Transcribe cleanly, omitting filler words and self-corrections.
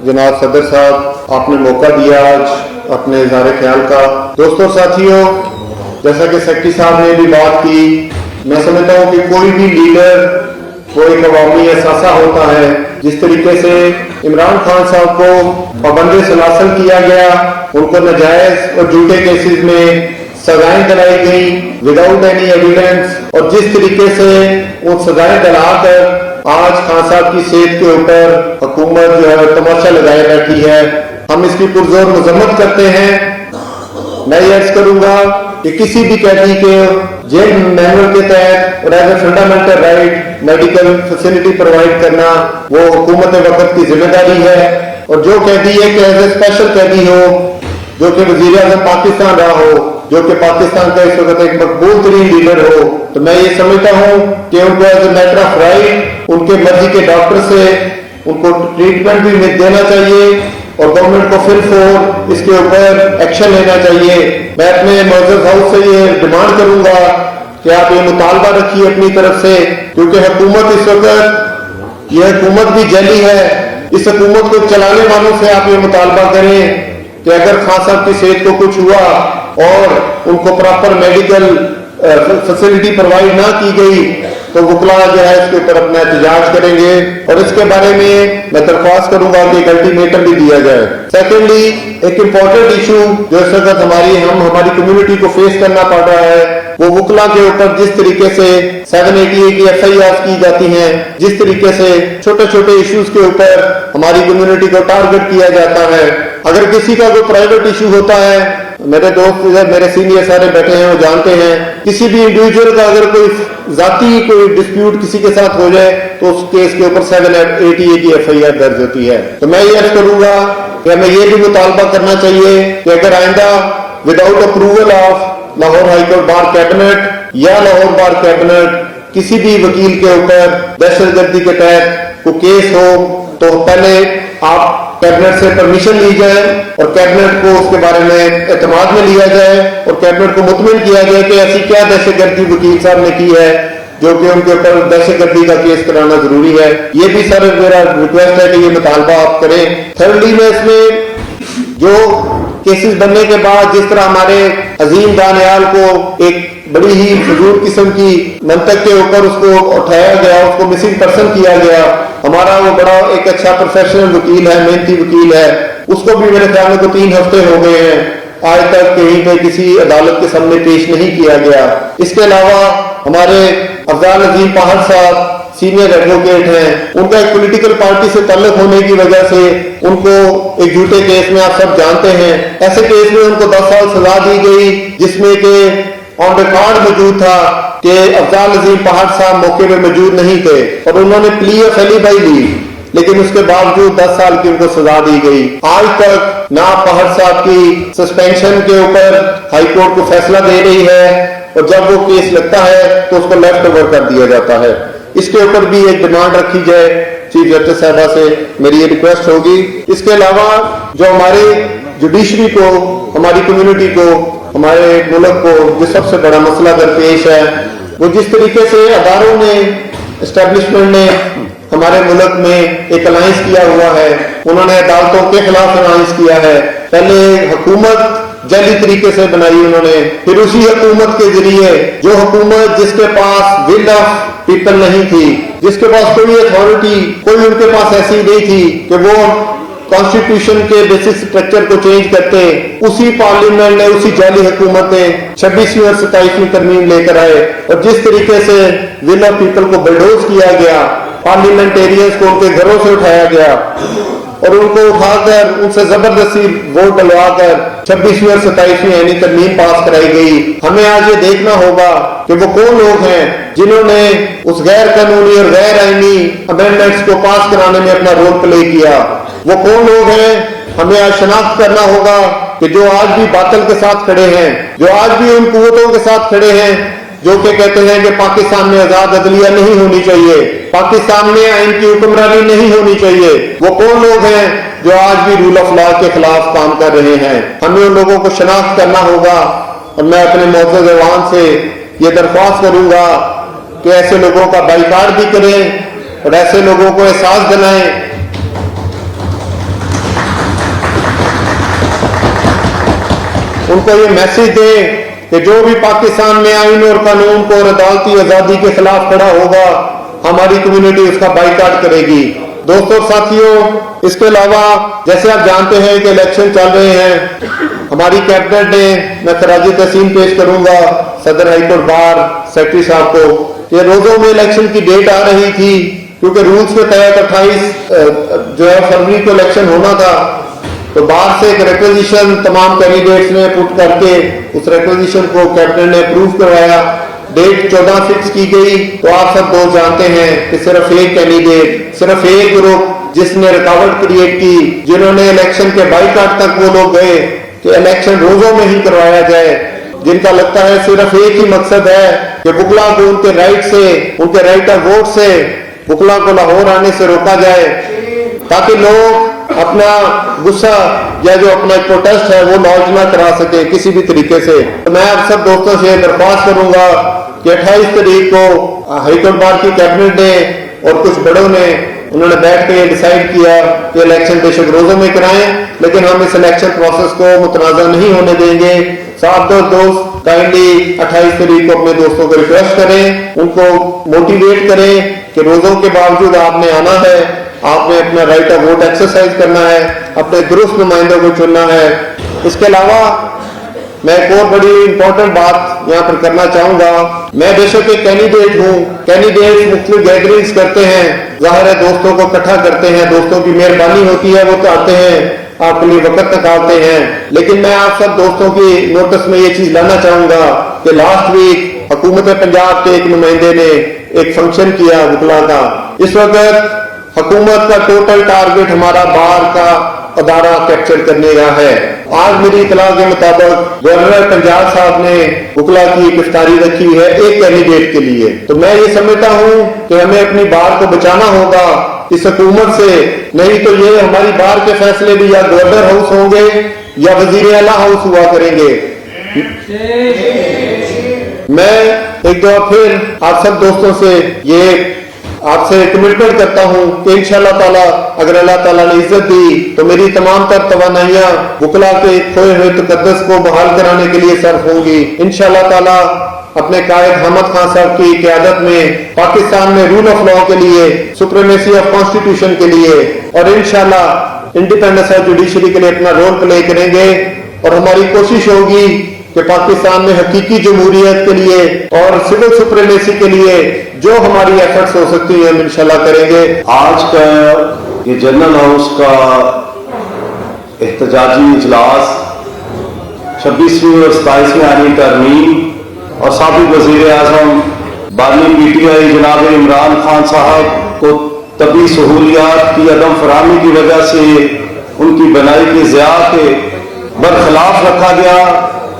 जनाब सदर साहब, आपने मौका दिया आज अपने इज़हार ख्याल का। दोस्तों साथियों, जैसा कि सेक्रेटरी साहब ने भी बात की, मैं समझता हूँ कि कोई भी लीडर वो एक अवामी एहसासा होता है। जिस तरीके से इमरान खान साहब को पाबंद सलासल किया गया, उनको नाजायज और झूठे केसेस में सजाएं दिलाई गई विदाउट एनी एविडेंस, और जिस तरीके से वो सजाएं दिलाकर आज खान साहब की सेहत के ऊपर हुकूमत जो है तमाशा लगाए बैठी है, हम इसकी पुरजोर मजम्मत करते हैं। मैं ये अर्ज करूंगा कि किसी भी कैदी के जेल मैनुअल के तहत और as a fundamental right medical facility provide करना वो हुकूमत वक्त की जिम्मेदारी है। और जो कैदी है कि एज ए स्पेशल कैदी हो, जो कि वजीर आज़म पाकिस्तान रहा हो, जो कि पाकिस्तान का इस वक्त एक मकबूल तरीन लीडर हो, तो मैं ये समझता हूँ कि उनको as a matter of right उनके मर्जी के डॉक्टर से उनको ट्रीटमेंट भी देना चाहिए और गवर्नमेंट को फिर फोर इसके ऊपर एक्शन लेना चाहिए। मैं अपने मौजूद हाउस से ये डिमांड करूंगा कि आप ये मुतालबा रखिए अपनी तरफ से, क्योंकि हुकूमत इस वक्त ये हुकूमत भी जैली है। इस हुकूमत को चलाने वालों से आप ये मुतालबा करें कि अगर खान साहब की सेहत को कुछ हुआ और उनको प्रॉपर मेडिकल फैसिलिटी प्रोवाइड ना की गई तो वकला जो है इसके ऊपर अपना एहतजाज करेंगे और इसके बारे में मैं दरख्वास्त करूंगा कि एक अल्टीमेटम भी दिया जाए। सेकेंडली, एक इम्पोर्टेंट इशू जो इस वक्त हमारी कम्युनिटी को फेस करना पड़ रहा है, वो वकला के ऊपर जिस तरीके से 788 की FIR की जाती हैं, जिस तरीके से छोटे छोटे इश्यूज के ऊपर हमारी कम्युनिटी को टारगेट किया जाता है। अगर किसी का कोई प्राइवेट इशू होता है, मेरे दोस्त इधर मेरे सीनियर सारे बैठे हैं, वो जानते हैं, किसी भी इंडिविजुअल का अगर कोई जाती कोई डिस्प्यूट किसी के साथ हो जाए तो उस केस के ऊपर 788 की FIR दर्ज होती है। तो मैं ये अर्ज करूंगा कि हमें ये भी मुतालबा करना चाहिए कि अगर आइंदा without approval of Lahore high court bar cabinet या लाहौर बार कैबिनेट किसी भी वकील के ऊपर दहशतगर्दी के तहत कोई केस हो तो पहले आप कैबिनेट से परमिशन ली जाए और कैबिनेट को उसके बारे में एतमाद में लिया जाए और कैबिनेट को मुतमिन किया जाए कि ऐसी क्या दहशतगर्दी वकील साहब ने की है जो कि उनके ऊपर दहशतगर्दी का केस कराना जरूरी है। ये भी सर मेरा रिक्वेस्ट है कि ये मुतालबा आप करें। थर्डली, में इसमें जो केसेस बनने के बाद जिस तरह हमारे अजीम दानियाल को एक बड़ी ही फजूल किस्म की मंतक के ऊपर उसको उठाया गया, उसको मिसिंग पर्सन किया गया, हमारा वो बड़ा एक अच्छा प्रोफेशनल वकील है, मेहनती वकील है, उसको भी मेरे ख्याल में 3 हफ्ते हो गए हैं, आज तक कहीं पे किसी अदालत के सामने पेश नहीं किया गया। इसके अलावा हमारे अफजाल अजीम पहाड़ साहब सीनियर एडवोकेट हैं, उनका एक पॉलिटिकल पार्टी से ताल्लुक होने की वजह से उनको एक झूठे केस में आप सब जानते हैं, ऐसे केस में उनको 10 साल सजा दी गई जिसमें कि ऑन रिकॉर्ड मौजूद था कि अफजाल अजीम पहाड़ साहब मौके पे मौजूद नहीं थे और उन्होंने प्ली ऑफ एलिबाई ली, लेकिन उसके बावजूद 10 साल की उनको सजा दी गई। आज तक ना पहाड़ साहब की सस्पेंशन के ऊपर हाई कोर्ट को फैसला दे रही है और जब वो केस लगता है तो उसको लेफ्ट ओवर कर दिया जाता है। इसके ऊपर भी एक डिमांड रखी जाए चीफ जस्टिस साहबा से, मेरी ये रिक्वेस्ट होगी। इसके अलावा जो हमारे जुडिशरी को, हमारी कम्युनिटी को, हमारे मुल्क को जो सबसे बड़ा मसला दरपेश है, वो जिस तरीके से अदारों ने, एस्टेब्लिशमेंट ने हमारे मुल्क में एक अलायंस किया हुआ है, उन्होंने अदालतों के खिलाफ अलायंस किया है। पहले हुकूमत जाली तरीके से बनाई उन्होंने, फिर उसी हुकूमत के जरिए जो हुकूमत जिसके पास विल ऑफ पीपल नहीं थी, जिसके पास कोई अथॉरिटी, कोई उनके पास ऐसी नहीं थी कि वो कॉन्स्टिट्यूशन के बेसिक स्ट्रक्चर को चेंज करते, उसी पार्लियामेंट ने, उसी जाली हुकूमत ने 26वीं और 27वीं तरमीम लेकर आए और जिस तरीके से विल ऑफ पीपल को बलडोज किया गया, पार्लियामेंटेरियंस को उनके घरों से उठाया गया और उनको उठाकर उनसे जबरदस्ती वोट डलवाकर 26वीं और 27वीं यानी तरमीम पास कराई गई। हमें आज ये देखना होगा कि वो कौन लोग हैं जिन्होंने उस गैर कानूनी और गैर आईनी अमेंडमेंट्स को पास कराने में अपना रोल प्ले किया। वो कौन लोग हैं, हमें आज शनाख्त करना होगा कि जो आज भी बातिल के साथ खड़े हैं, जो आज भी उन कुव्वतों के साथ खड़े हैं जो कि कहते हैं कि पाकिस्तान में आजाद अदलिया नहीं होनी चाहिए, पाकिस्तान में आइन की हुक्मरानी नहीं होनी चाहिए। वो कौन लोग हैं जो आज भी रूल ऑफ लॉ के खिलाफ काम कर रहे हैं, हमें उन लोगों को शनाख्त करना होगा। और मैं अपने मौजूद अवाम से ये दरख्वास्त करूंगा कि ऐसे लोगों का बाइकाट भी करें और ऐसे लोगों को एहसास दिलाएं उनको ये मैसेज दें कि जो भी पाकिस्तान में आईन और कानून को और अदालती आजादी के खिलाफ खड़ा होगा, हमारी कम्युनिटी उसका बाइकाट करेगी। दोस्तों और साथियों, इसके अलावा जैसे आप जानते हैं कि इलेक्शन चल रहे हैं, हमारी कैबिनेट ने, मैं खराज तहसीन पेश करूंगा सदर हाईकोर्ट बार सेक्रेटरी साहब को, ये रोजों में इलेक्शन की डेट आ रही थी, क्योंकि रूल्स के तहत 28 जो है फरवरी को इलेक्शन होना था। तो बाहर से एक रिक्वेजिशन तमाम कैंडिडेट्स ने पुट करके उस रिक्वेजिशन को कैबिनेट ने अप्रूव करवाया, डेट 14 फिक्स की गई। तो आप सब दोस्त जानते हैं कि सिर्फ एक कैंडिडेट, सिर्फ एक ग्रुप जिसने रुकावट क्रिएट की, जिन्होंने इलेक्शन के बाइकाट तक वो लोग गए कि इलेक्शन रोजों में ही करवाया जाए, जिनका लगता है सिर्फ एक ही मकसद है कि बुकला को उनके राइट से, उनके राइट ऑफ वोट से बुकला को लाहौर आने से रोका जाए, ताकि लोग अपना गुस्सा या जो अपना प्रोटेस्ट है वो लॉन्च ना करा सके किसी भी तरीके से। तो मैं आप सब दोस्तों से दरख्वास्त करूंगा कि 28 तारीख को हाईकोर्ट बार की कैबिनेट ने और कुछ बड़ों ने उन्होंने बैठ के डिसाइड किया कि इलेक्शन बेशक रोजों में कराएं, लेकिन हम इस इलेक्शन प्रोसेस को मुतनाज़ा नहीं होने देंगे। साफ दोस्त काइंडली 28 तारीख को अपने दोस्तों को रिक्वेस्ट करें, उनको मोटिवेट करें कि रोजों के बावजूद आपने आना है, आपने अपना राइट ऑफ वोट एक्सरसाइज करना है, अपने दुरुस्त नुमाइंदों को चुनना है। इसके अलावा मैं एक और बड़ी इंपॉर्टेंट बात यहाँ पर करना चाहूंगा। मैं बेशक एक कैंडिडेट हूँ, कैंडिडेट मुख्तलिफ गैदरिंग्स करते हैं, जाहिर है दोस्तों को इकट्ठा करते हैं, दोस्तों की मेहरबानी होती है, वो तो आते हैं आपके लिए वक्त निकालते हैं। लेकिन मैं आप सब दोस्तों की नोटिस में ये चीज लाना चाहूंगा कि लास्ट वीक हुकूमत पंजाब के एक नुमाइंदे ने एक फंक्शन किया बुकला का। इस वक्त हुकूमत का टोटल टारगेट हमारा बाहर का अदारा कैप्चर करने का है। आज मेरी इतला के मुताबिक गवर्नर पंजाब साहब ने बुकला की एक इफ्तारी रखी है एक कैंडिडेट के लिए। तो मैं ये समझता हूँ कि हमें अपनी बार को बचाना होगा इस हुकूमत से, नहीं तो ये हमारी बार के फैसले भी या गवर्नर हाउस होंगे या वजीर आला हाउस हुआ करेंगे। मैं एक बार फिर आप सब दोस्तों से ये आपसे कमिटमेंट करता हूं कि इंशाअल्लाह ताला अगर अल्लाह ताला ने इज्जत दी तो मेरी तमाम तर तवानाइयां बुकला के खोए हुए तकद्दस को बहाल कराने के लिए सर्फ होंगी। इंशाअल्लाह ताला अपने कायद हमद खान साहब की क़यादत में पाकिस्तान में रूल ऑफ लॉ के लिए, सुप्रीमेसी ऑफ कॉन्स्टिट्यूशन के लिए और इंशाअल्लाह इंडिपेंडेंस ऑफ जुडिशरी के लिए अपना रोल प्ले करेंगे। और हमारी कोशिश होगी कि पाकिस्तान में हकीकी जमहूरियत के लिए और सिविल सुप्रीमेसी के लिए जो हमारी एफर्ट्स हो सकती है हम इंशाल्लाह करेंगे। आज का ये जनरल हाउस का एहतजाजी इजलास 26वीं और 27वीं आनी तरमीम और साबिक वजीर आजम बानी PTI जनाब इमरान खान साहब को तबी सहूलियात की अदम फराहमी की वजह से उनकी बनाई की ज़िया के बरखिलाफ रखा गया।